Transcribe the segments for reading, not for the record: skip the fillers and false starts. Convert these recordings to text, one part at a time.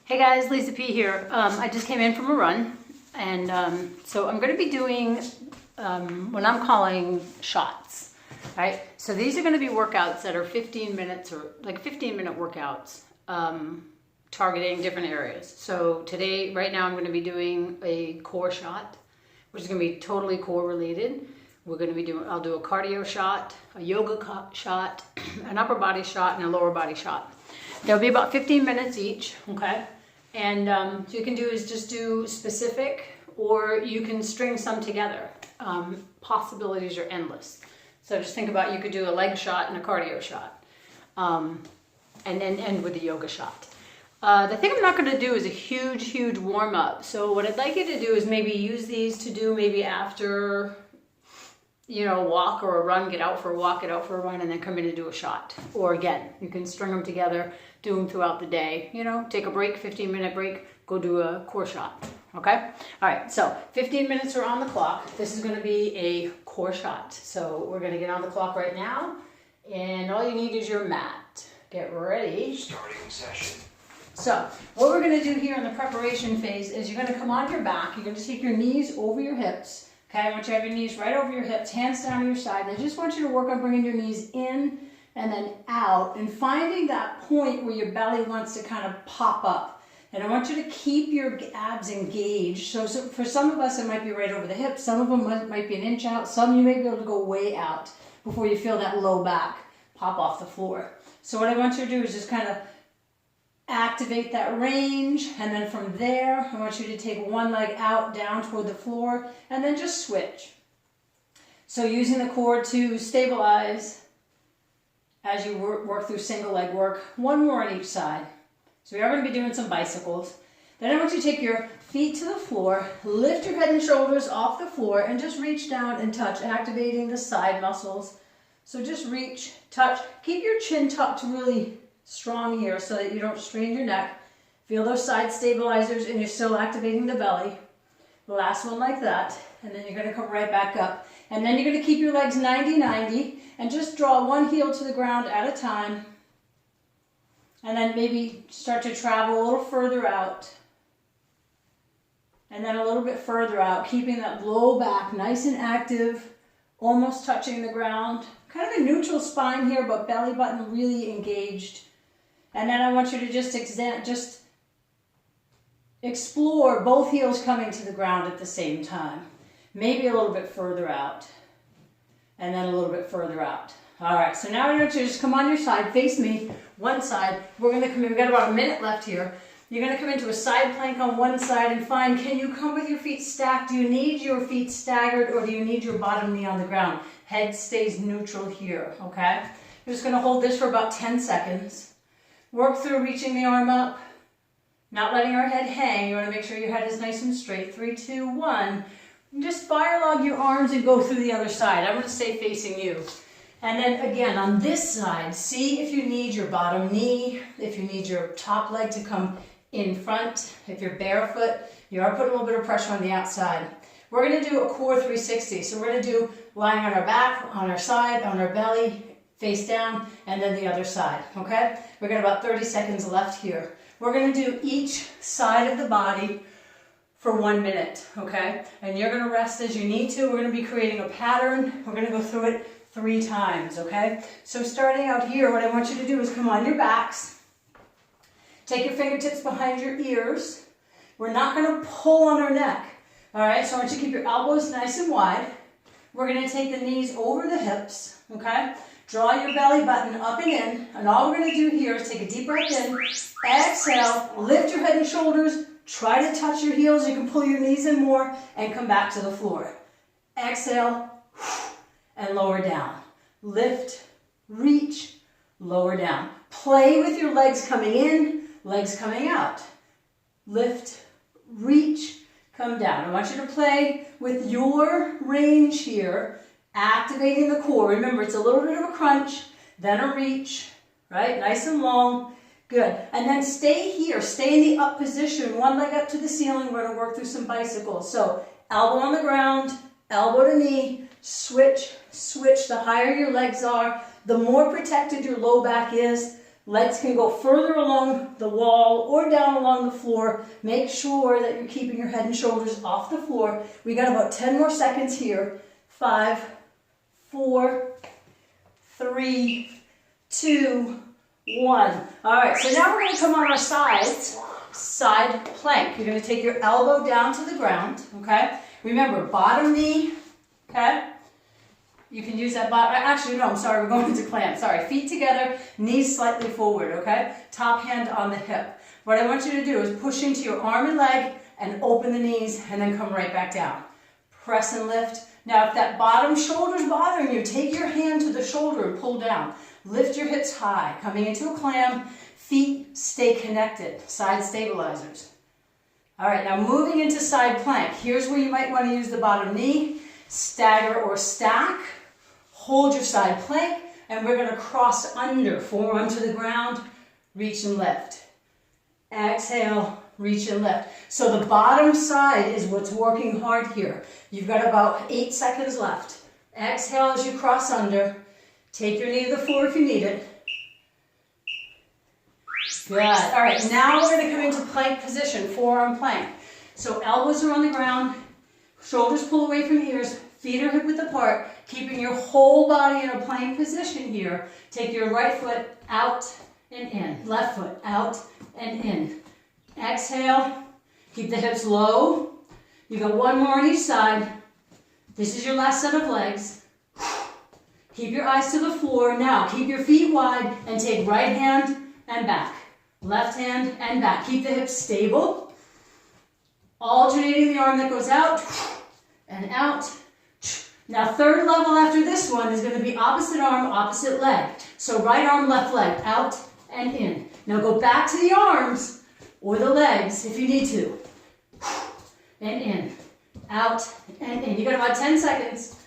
Hey guys, Lisa P here. I just came in from a run, and so I'm going to be doing what I'm calling shots, right? So these are going to be workouts that are 15 minutes or like 15-minute workouts targeting different areas. So today, right now, I'm going to be doing a core shot, which is going to be totally core related. I'll do a cardio shot, a yoga shot, an upper body shot, and a lower body shot. There'll be about 15 minutes each, okay? And so you can do is just do specific, or you can string some together. Possibilities are endless. So just think about, you could do a leg shot and a cardio shot, and then end with a yoga shot. The thing I'm not going to do is a huge warm up. So what I'd like you to do is maybe use these to do maybe after, a walk or a run, get out for a walk, get out for a run, and then come in and do a shot. Or again, you can string them together, do them throughout the day, take a break, 15-minute break, go do a core shot, okay? All right, so 15 minutes are on the clock. This is gonna be a core shot. So we're gonna get on the clock right now, and all you need is your mat. Get ready. Starting session. So what we're gonna do here in the preparation phase is you're gonna come on your back, you're gonna take your knees over your hips. Okay, I want you to have your knees right over your hips, hands down to your side. I just want you to work on bringing your knees in and then out and finding that point where your belly wants to kind of pop up. And I want you to keep your abs engaged. So for some of us, it might be right over the hips. Some of them might be an inch out. Some you may be able to go way out before you feel that low back pop off the floor. So what I want you to do is just kind of activate that range, and then from there I want you to take one leg out down toward the floor and then just switch. So using the core to stabilize as you work through single leg work, one more on each side. So we are going to be doing some bicycles. Then I want you to take your feet to the floor, lift your head and shoulders off the floor, and just reach down and touch, activating the side muscles. So just reach, touch, keep your chin tucked really strong here so that you don't strain your neck. Feel those side stabilizers and you're still activating the belly. The last one like that, and then you're going to come right back up. And then you're going to keep your legs 90-90 and just draw one heel to the ground at a time. And then maybe start to travel a little further out. And then a little bit further out, keeping that low back nice and active, almost touching the ground. Kind of a neutral spine here, but belly button really engaged. And then I want you to just explore both heels coming to the ground at the same time. Maybe a little bit further out. And then a little bit further out. All right, so now I want you to just come on your side, face me, one side. We're going to come in, we've got about a minute left here. You're going to come into a side plank on one side and find, can you come with your feet stacked? Do you need your feet staggered, or do you need your bottom knee on the ground? Head stays neutral here, okay? You're just going to hold this for about 10 seconds. Work through reaching the arm up, not letting our head hang. You want to make sure your head is nice and straight. 3, 2, 1. And just fire log your arms and go through the other side. I'm going to stay facing you. And then again, on this side, see if you need your bottom knee, if you need your top leg to come in front. If you're barefoot, you are putting a little bit of pressure on the outside. We're going to do a core 360. So we're going to do lying on our back, on our side, on our belly, face down, and then the other side, okay? We've got about 30 seconds left here. We're going to do each side of the body for 1 minute, okay? And you're going to rest as you need to. We're going to be creating a pattern. We're going to go through it 3 times, okay? So starting out here, what I want you to do is come on your backs. Take your fingertips behind your ears. We're not going to pull on our neck, all right? So I want you to keep your elbows nice and wide. We're going to take the knees over the hips, okay? Draw your belly button up and in, and all we're going to do here is take a deep breath in, exhale, lift your head and shoulders, try to touch your heels, you can pull your knees in more, and come back to the floor. Exhale, and lower down. Lift, reach, lower down. Play with your legs coming in, legs coming out. Lift, reach, come down. I want you to play with your range here, activating the core. Remember, it's a little bit of a crunch, then a reach, right? Nice and long. Good. And then stay here. Stay in the up position. One leg up to the ceiling. We're going to work through some bicycles. So elbow on the ground, elbow to knee, switch, switch. The higher your legs are, the more protected your low back is, Legs can go further along the wall or down along the floor. Make sure that you're keeping your head and shoulders off the floor. We got about 10 more seconds here. 5, 4, 3, 2, 1. All right, so now we're going to come on our sides, side plank. You're going to take your elbow down to the ground, okay? Remember, bottom knee, okay? You can use that bottom, actually no, I'm sorry, we're going into clam. Sorry, feet together, knees slightly forward, okay? Top hand on the hip. What I want you to do is push into your arm and leg and open the knees and then come right back down. Press and lift. Now if that bottom shoulder's bothering you, take your hand to the shoulder and pull down. Lift your hips high, coming into a clam, feet stay connected, side stabilizers. All right, now moving into side plank. Here's where you might want to use the bottom knee, stagger or stack. Hold your side plank, and we're going to cross under, forearm to the ground, reach and lift. Exhale, reach and lift. So the bottom side is what's working hard here. You've got about 8 seconds left. Exhale as you cross under. Take your knee to the floor if you need it. Good. All right, now we're going to come into plank position, forearm plank. So elbows are on the ground, shoulders pull away from ears, feet are hip width apart, keeping your whole body in a plank position here. Take your right foot out and in, left foot out and in. Exhale, keep the hips low. You got one more on each side. This is your last set of legs. Keep your eyes to the floor. Now, keep your feet wide and take right hand and back. Left hand and back. Keep the hips stable. Alternating the arm that goes out and out. Now, third level after this one is going to be opposite arm, opposite leg. So right arm, left leg, out and in. Now go back to the arms or the legs if you need to. And in, out and in. You got about 10 seconds.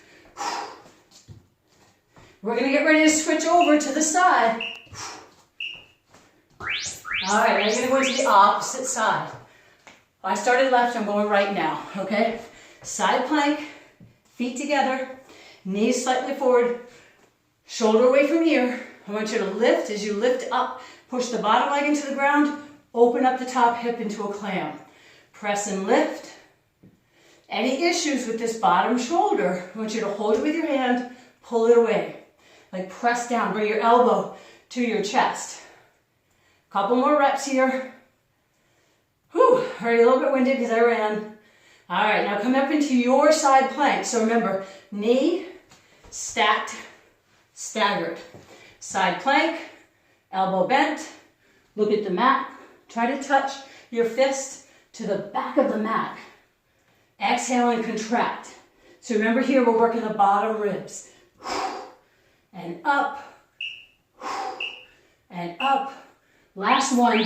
We're going to get ready to switch over to the side. All right, now you're going to go to the opposite side. I started left, I'm going right now, okay? Side plank, feet together, knees slightly forward, shoulder away from ear. I want you to lift. As you lift up, push the bottom leg into the ground, open up the top hip into a clam. Press and lift. Any issues with this bottom shoulder, I want you to hold it with your hand, pull it away. Like press down, bring your elbow to your chest. Couple more reps here. Whew, already a little bit winded because I ran. All right, now come up into your side plank. So remember, knee, stacked, staggered. Side plank, elbow bent, look at the mat. Try to touch your fist to the back of the mat. Exhale and contract. So remember here, we're working the bottom ribs. And up, and up. Last one.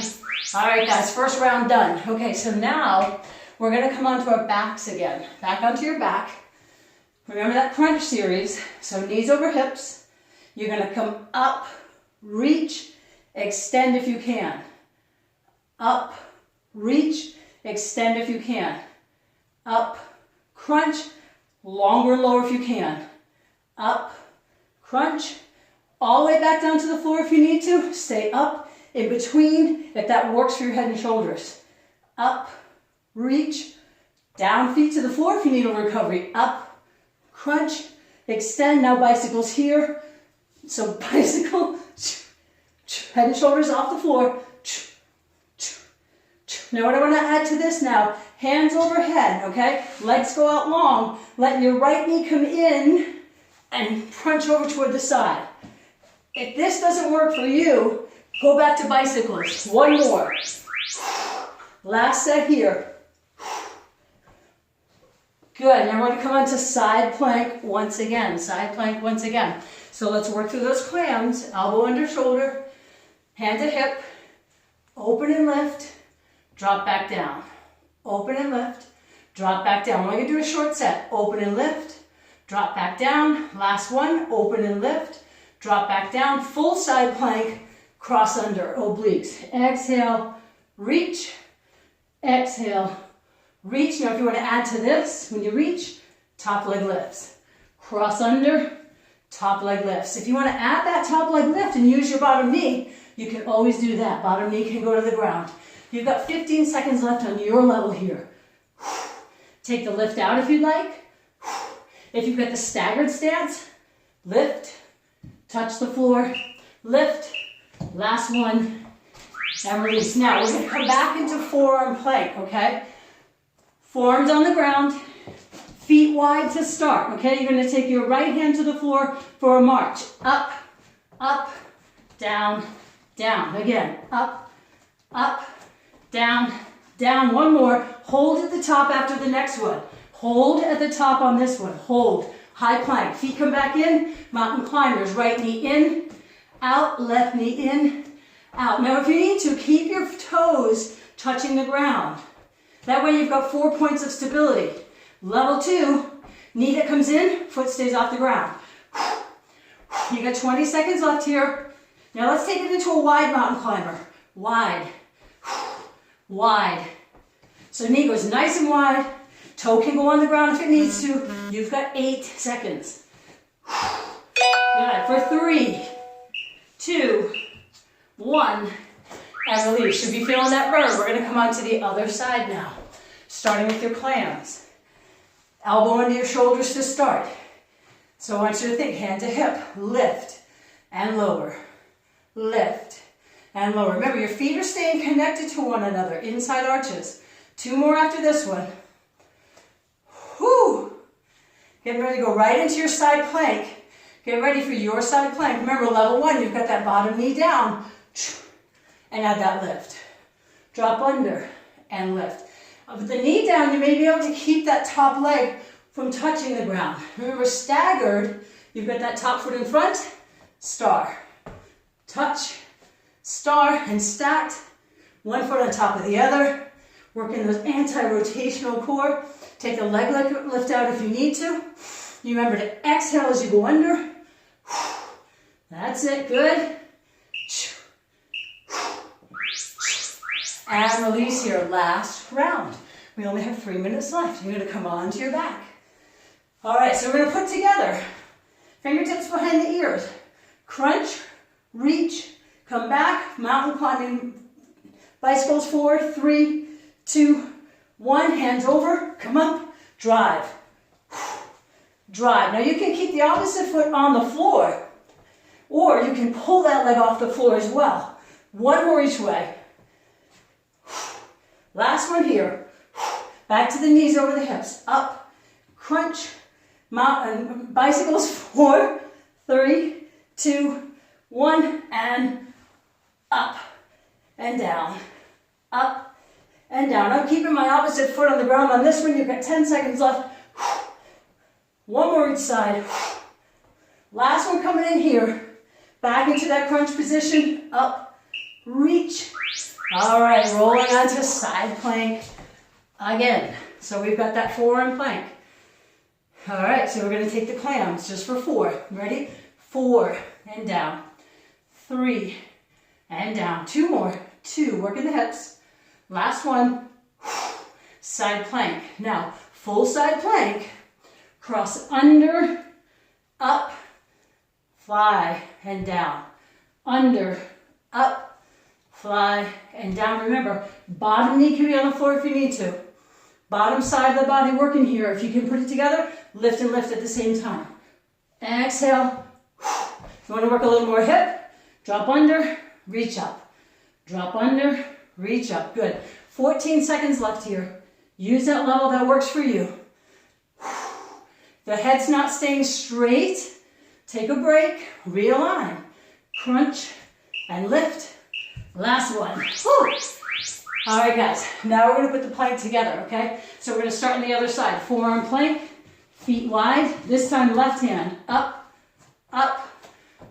All right, guys, first round done. Okay, so now we're going to come onto our backs again. Back onto your back. Remember that crunch series. So knees over hips. You're going to come up, reach, extend if you can. Up, reach, extend if you can. Up, crunch, longer, lower if you can. Up, crunch, all the way back down to the floor if you need to. Stay up. In between, if that works for your head and shoulders. Up, reach, down, feet to the floor if you need a recovery. Up, crunch, extend. Now bicycles here. So bicycle, head and shoulders off the floor. Now what I want to add to this now, hands overhead, okay? Legs go out long. Let your right knee come in and crunch over toward the side. If this doesn't work for you, go back to bicycles. One more. Last set here. Good. Now we're going to come on to side plank once again. Side plank once again. So let's work through those clams. Elbow under shoulder. Hand to hip. Open and lift. Drop back down. Open and lift. Drop back down. We're going to do a short set. Open and lift. Drop back down. Last one. Open and lift. Drop back down. Full side plank. Cross under, obliques. Exhale, reach, exhale, reach. Now if you want to add to this, when you reach, top leg lifts. Cross under, top leg lifts. If you want to add that top leg lift and use your bottom knee, You can always do that. Bottom knee can go to the ground. You've got 15 seconds left on your level here. Take the lift out if you'd like. If you've got the staggered stance, lift, touch the floor, lift, last one, and release. Now, we're going to come back into forearm plank, okay? Forearms on the ground, feet wide to start, okay? You're going to take your right hand to the floor for a march. Up, up, down, down. Again, up, up, down, down. One more. Hold at the top after the next one. Hold at the top on this one. Hold. High plank. Feet come back in. Mountain climbers. Right knee in, out, left knee in, out. Now if you need to, keep your toes touching the ground. That way you've got 4 points of stability. Level 2, knee that comes in, foot stays off the ground. You got 20 seconds left here. Now let's take it into a wide mountain climber. Wide, wide. So knee goes nice and wide. Toe can go on the ground if it needs to. You've got 8 seconds. Good. For 3, 2, 1, and release. Should be feeling that burn. We're going to come on to the other side now. Starting with your clams. Elbow into your shoulders to start. So I want you to think hand to hip. Lift and lower. Lift and lower. Remember, your feet are staying connected to one another. Inside arches. 2 more after this one. Whew. Getting ready to go right into your side plank. Get ready for your side plank. Remember, level 1, you've got that bottom knee down. And add that lift. Drop under and lift. With the knee down, you may be able to keep that top leg from touching the ground. Remember, staggered, you've got that top foot in front, star. Touch, star, and stacked. One foot on top of the other. Working those anti-rotational core. Take the leg lift out if you need to. You remember to exhale as you go under. That's it, good. And release here, last round. We only have 3 minutes left. You're gonna come onto your back. All right, so we're gonna put together fingertips behind the ears. Crunch, reach, come back, mountain climbing bicycles, 4, 3, 2, 1, hands over, come up, drive. Drive. Now you can keep the opposite foot on the floor, or you can pull that leg off the floor as well. One more each way. Last one here. Back to the knees over the hips. Up, crunch, mountain bicycles, 4, 3, 2, 1, and up and down. Up and down. I'm keeping my opposite foot on the ground on this one. You've got 10 seconds left. One more each side. Last one coming in here. Back into that crunch position. Up, reach. All right, rolling onto side plank again. So we've got that forearm plank. All right, so we're going to take the clams just for 4. Ready? 4 and down. 3 and down. 2 more. 2. Working the hips. Last one. Side plank. Now, full side plank. Cross under, up, fly, and down. Under, up, fly, and down. Remember, bottom knee can be on the floor if you need to. Bottom side of the body working here. If you can put it together, lift and lift at the same time. Exhale. You want to work a little more hip? Drop under, reach up. Drop under, reach up. Good. 14 seconds left here. Use that level that works for you. The head's not staying straight. Take a break, realign, crunch, and lift. Last one. Woo. All right, guys. Now we're going to put the plank together, okay? So we're going to start on the other side. Forearm plank, feet wide. This time left hand. Up, up,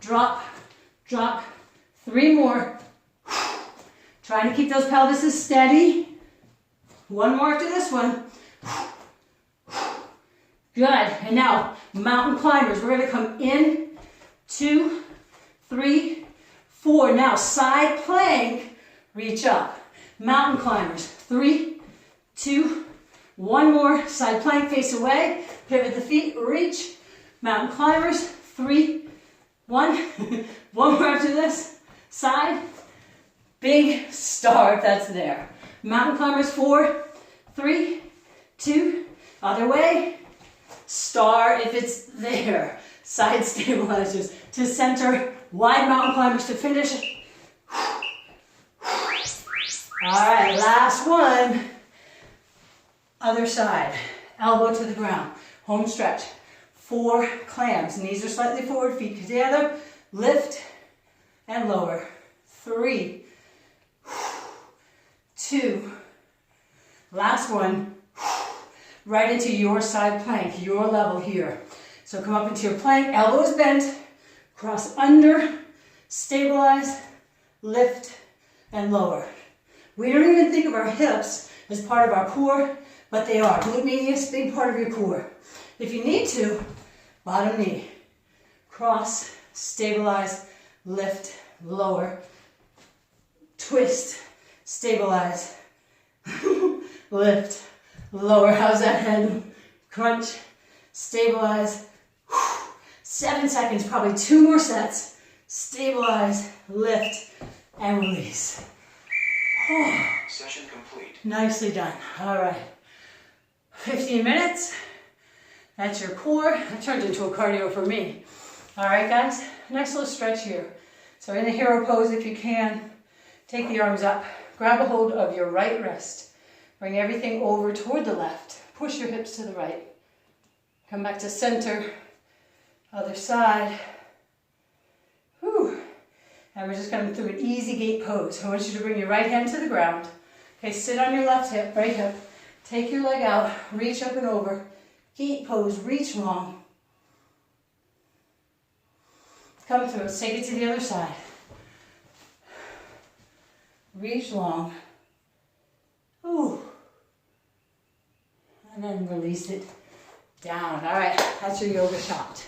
drop, drop. 3 more. Trying to keep those pelvises steady. 1 more after this one. Good. And now, mountain climbers. We're going to come in, 2, 3, 4. Now, side plank, reach up. Mountain climbers. 3, 2, 1 more. Side plank, face away. Pivot the feet, reach. Mountain climbers. 3, 1. 1 more after this. Side, Big star if that's there. Mountain climbers, 4, 3, 2, other way. Star if it's there. Side stabilizers to center. Wide mountain climbers to finish. All right, last one. Other side. Elbow to the ground. Home stretch. 4 clams. Knees are slightly forward, feet together. Lift and lower. 3, 2, last one. Right into your side plank, your level here. So come up into your plank, elbows bent, cross under, stabilize, lift, and lower. We don't even think of our hips as part of our core, but they are. Glute medius, big part of your core. If you need to, bottom knee, cross, stabilize, lift, lower, twist, stabilize, lift, lower. How's that head? Crunch, stabilize. 7 seconds, probably 2 more sets. Stabilize, lift, and release. Session complete. Nicely done. All right. 15 minutes. That's your core. That turned into a cardio for me. All right, guys. Nice little stretch here. So in a hero pose, if you can, take the arms up. Grab a hold of your right wrist. Bring everything over toward the left. Push your hips to the right. Come back to center. Other side. Whew. And we're just coming through an easy gate pose. I want you to bring your right hand to the ground. Okay, sit on your left hip, right hip. Take your leg out, reach up and over. Gate pose, reach long. Come through, let's take it to the other side. Reach long. Ooh. And then release it down. All right, that's your yoga shot.